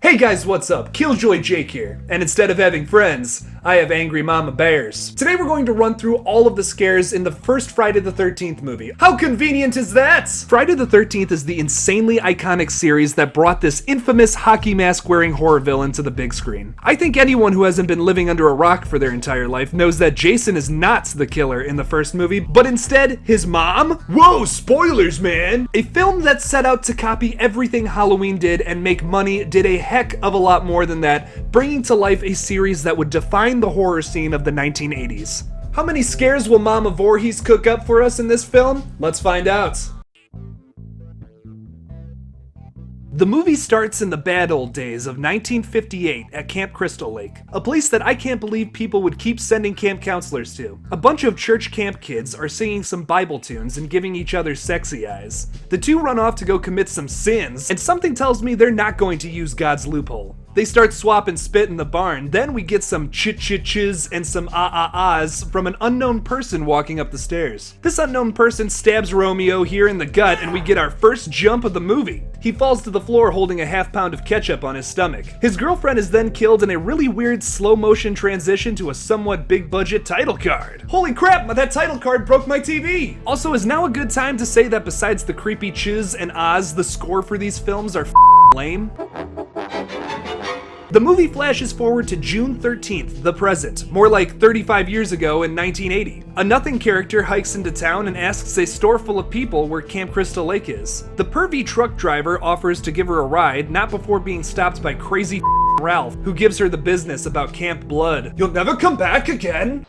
Hey guys, what's up? Killjoy Jake here, and instead of having friends, I have angry mama bears. Today we're going to run through all of the scares in the first Friday the 13th movie. How convenient is that? Friday the 13th is the insanely iconic series that brought this infamous hockey mask wearing horror villain to the big screen. I think anyone who hasn't been living under a rock for their entire life knows that Jason is not the killer in the first movie, but instead his mom? Whoa, spoilers, man! A film that set out to copy everything Halloween did and make money did a heck of a lot more than that, bringing to life a series that would define the horror scene of the 1980s. How many scares will Mama Voorhees cook up for us in this film? Let's find out. The movie starts in the bad old days of 1958 at Camp Crystal Lake, a place that I can't believe people would keep sending camp counselors to. A bunch of church camp kids are singing some Bible tunes and giving each other sexy eyes. The two run off to go commit some sins, and something tells me they're not going to use God's loophole. They start swapping spit in the barn, then we get some chit-chit-chiz and some ah-ah-ahs from an unknown person walking up the stairs. This unknown person stabs Romeo here in the gut and we get our first jump of the movie. He falls to the floor holding a half pound of ketchup on his stomach. His girlfriend is then killed in a really weird slow motion transition to a somewhat big budget title card. Holy crap, that title card broke my TV! Also, is now a good time to say that besides the creepy chiz and ahs, the score for these films are lame? The movie flashes forward to June 13th, the present, more like 35 years ago in 1980. A nothing character hikes into town and asks a store full of people where Camp Crystal Lake is. The pervy truck driver offers to give her a ride, not before being stopped by crazy Ralph, who gives her the business about Camp Blood. You'll never come back again!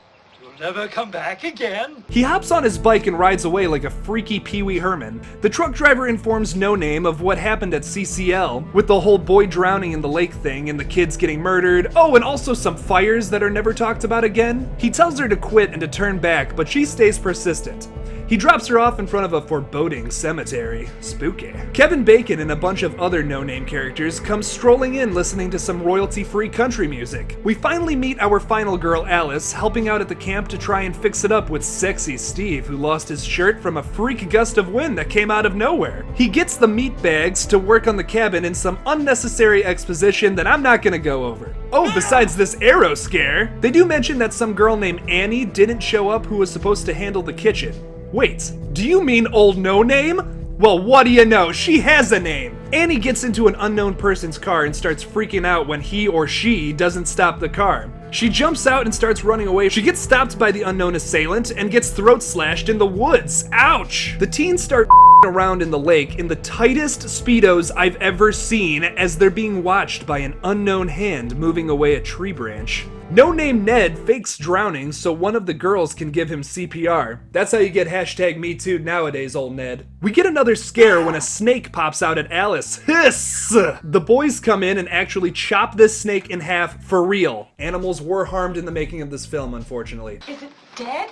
Never come back again. He hops on his bike and rides away like a freaky Pee Wee Herman. The truck driver informs No Name of what happened at CCL, with the whole boy drowning in the lake thing and the kids getting murdered. Oh, and also some fires that are never talked about again. He tells her to quit and to turn back, but she stays persistent. He drops her off in front of a foreboding cemetery. Spooky. Kevin Bacon and a bunch of other no-name characters come strolling in listening to some royalty-free country music. We finally meet our final girl, Alice, helping out at the camp to try and fix it up with sexy Steve, who lost his shirt from a freak gust of wind that came out of nowhere. He gets the meat bags to work on the cabin in some unnecessary exposition that I'm not gonna go over. Oh, besides this arrow scare, they do mention that some girl named Annie didn't show up who was supposed to handle the kitchen. Wait, do you mean old No Name? Well, what do you know? She has a name! Annie gets into an unknown person's car and starts freaking out when he or she doesn't stop the car. She jumps out and starts running away. She gets stopped by the unknown assailant and gets throat slashed in the woods. Ouch! The teens start around in the lake in the tightest Speedos I've ever seen as they're being watched by an unknown hand moving away a tree branch. No Name Ned fakes drowning so one of the girls can give him CPR. That's how you get #MeToo nowadays, old Ned. We get another scare when a snake pops out at Alice. Hiss! The boys come in and actually chop this snake in half for real. Animals were harmed in the making of this film, unfortunately. Is it dead?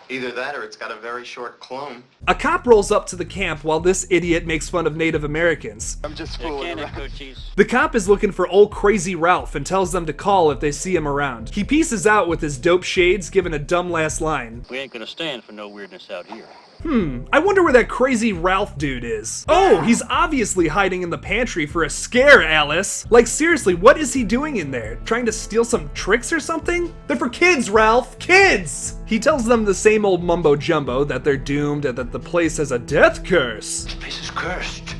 Either that or it's got a very short clone. A cop rolls up to the camp while this idiot makes fun of Native Americans. I'm just fooling around. The cop is looking for old crazy Ralph and tells them to call if they see him around. He pieces out with his dope shades, giving a dumb last line. We ain't gonna stand for no weirdness out here. I wonder where that crazy Ralph dude is. Oh, he's obviously hiding in the pantry for a scare, Alice. Like, seriously, what is he doing in there? Trying to steal some tricks or something? They're for kids, Ralph! Kids! He tells them the same old mumbo jumbo, that they're doomed and that the place has a death curse. This place is cursed.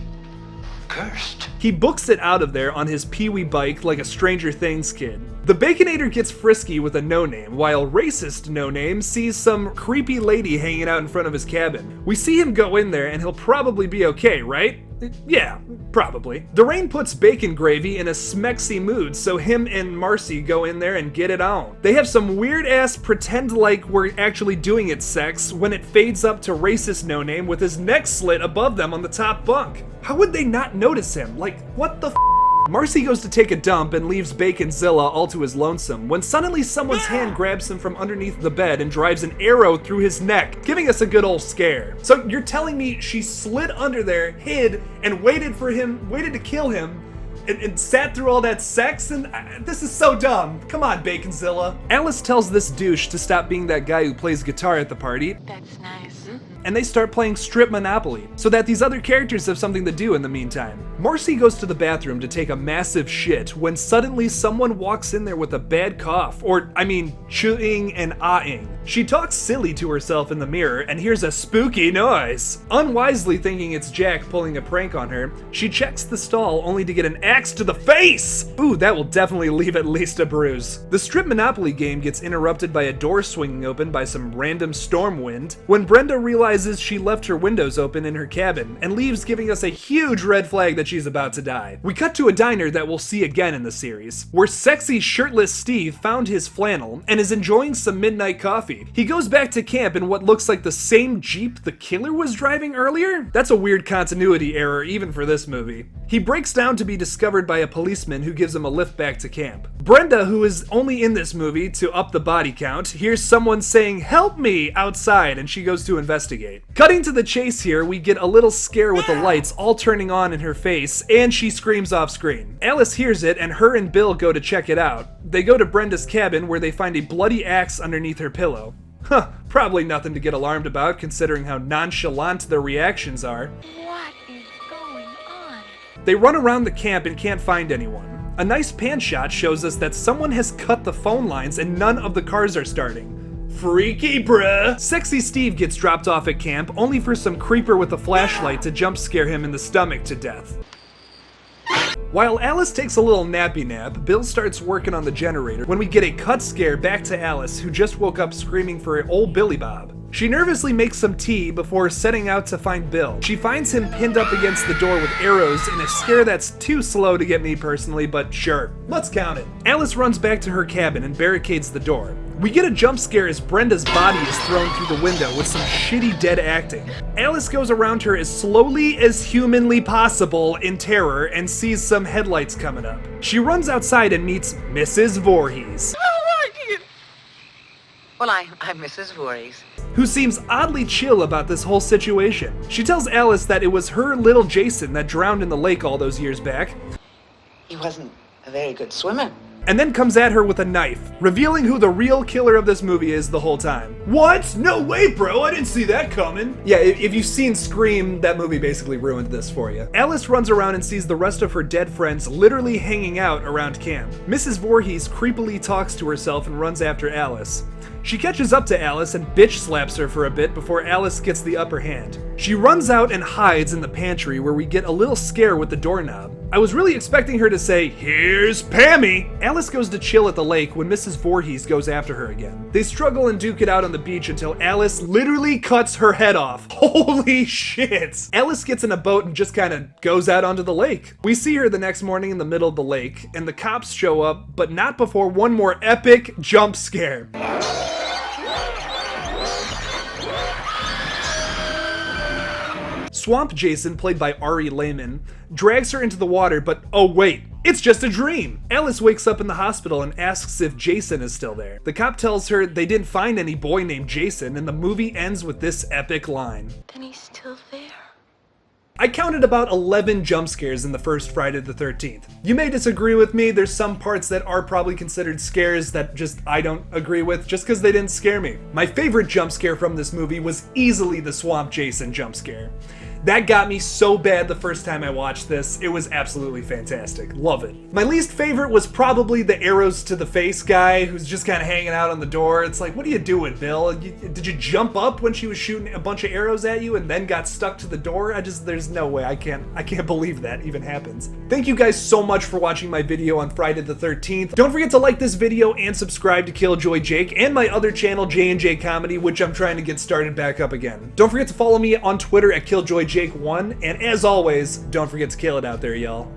Cursed. He books it out of there on his Pee-wee bike like a Stranger Things kid. The Baconator gets frisky with a no-name, while racist no-name sees some creepy lady hanging out in front of his cabin. We see him go in there and he'll probably be okay, right? Yeah, probably. Derain puts bacon gravy in a smexy mood, so him and Marcy go in there and get it on. They have some weird-ass pretend like we're actually doing it sex when it fades up to racist no-name with his neck slit above them on the top bunk. How would they not notice him? Like, what the f***? Marcy goes to take a dump and leaves Baconzilla all to his lonesome when suddenly someone's hand grabs him from underneath the bed and drives an arrow through his neck, giving us a good old scare. So you're telling me she slid under there, hid, and waited to kill him, and sat through all that sex? And this is so dumb. Come on, Baconzilla. Alice tells this douche to stop being that guy who plays guitar at the party. That's nice. and they start playing strip Monopoly, so that these other characters have something to do in the meantime. Marcy goes to the bathroom to take a massive shit when suddenly someone walks in there with a bad cough, or I mean chewing and ahing. She talks silly to herself in the mirror and hears a spooky noise. Unwisely thinking it's Jack pulling a prank on her, she checks the stall only to get an axe to the face! Ooh, that will definitely leave at least a bruise. The strip Monopoly game gets interrupted by a door swinging open by some random storm wind when Brenda realizes she left her windows open in her cabin and leaves, giving us a huge red flag that she's about to die. We cut to a diner that we'll see again in the series, where sexy shirtless Steve found his flannel and is enjoying some midnight coffee. He goes back to camp in what looks like the same Jeep the killer was driving earlier? That's a weird continuity error even for this movie. He breaks down to be discovered by a policeman who gives him a lift back to camp. Brenda, who is only in this movie to up the body count, hears someone saying, "Help me," outside, and she goes to investigate. Cutting to the chase here, we get a little scare with the lights all turning on in her face, and she screams off screen. Alice hears it, and her and Bill go to check it out. They go to Brenda's cabin where they find a bloody axe underneath her pillow. Huh, probably nothing to get alarmed about considering how nonchalant their reactions are. What is going on? They run around the camp and can't find anyone. A nice pan shot shows us that someone has cut the phone lines and none of the cars are starting. Freaky, bruh! Sexy Steve gets dropped off at camp only for some creeper with a flashlight to jump scare him in the stomach to death. While Alice takes a little nappy nap, Bill starts working on the generator when we get a cut scare back to Alice, who just woke up screaming for old Billy Bob. She nervously makes some tea before setting out to find Bill. She finds him pinned up against the door with arrows in a scare that's too slow to get me personally, but sure, let's count it. Alice runs back to her cabin and barricades the door. We get a jump scare as Brenda's body is thrown through the window with some shitty dead acting. Alice goes around her as slowly as humanly possible in terror and sees some headlights coming up. She runs outside and meets Mrs. Voorhees. Well, I'm Mrs. Voorhees. Who seems oddly chill about this whole situation. She tells Alice that it was her little Jason that drowned in the lake all those years back. He wasn't a very good swimmer. And then comes at her with a knife, revealing who the real killer of this movie is the whole time. What? No way, bro, I didn't see that coming. Yeah, if you've seen Scream, that movie basically ruined this for you. Alice runs around and sees the rest of her dead friends literally hanging out around camp. Mrs. Voorhees creepily talks to herself and runs after Alice. She catches up to Alice and bitch slaps her for a bit before Alice gets the upper hand. She runs out and hides in the pantry where we get a little scare with the doorknob. I was really expecting her to say, "Here's Pammy!" Alice goes to chill at the lake when Mrs. Voorhees goes after her again. They struggle and duke it out on the beach until Alice literally cuts her head off. Holy shit! Alice gets in a boat and just kind of goes out onto the lake. We see her the next morning in the middle of the lake, and the cops show up, but not before one more epic jump scare. Swamp Jason, played by Ari Lehman, drags her into the water, but oh wait, it's just a dream! Alice wakes up in the hospital and asks if Jason is still there. The cop tells her they didn't find any boy named Jason, and the movie ends with this epic line. Then he's still there. I counted about 11 jump scares in the first Friday the 13th. You may disagree with me, there's some parts that are probably considered scares that just I don't agree with just because they didn't scare me. My favorite jump scare from this movie was easily the Swamp Jason jump scare. That got me so bad the first time I watched this. It was absolutely fantastic. Love it. My least favorite was probably the arrows to the face guy who's just kind of hanging out on the door. It's like, what are you doing, Bill? Did you jump up when she was shooting a bunch of arrows at you and then got stuck to the door? There's no way. I can't believe that even happens. Thank you guys so much for watching my video on Friday the 13th. Don't forget to like this video and subscribe to Killjoy Jake and my other channel, J&J Comedy, which I'm trying to get started back up again. Don't forget to follow me on Twitter at KilljoyJake1, and as always, don't forget to kill it out there, y'all.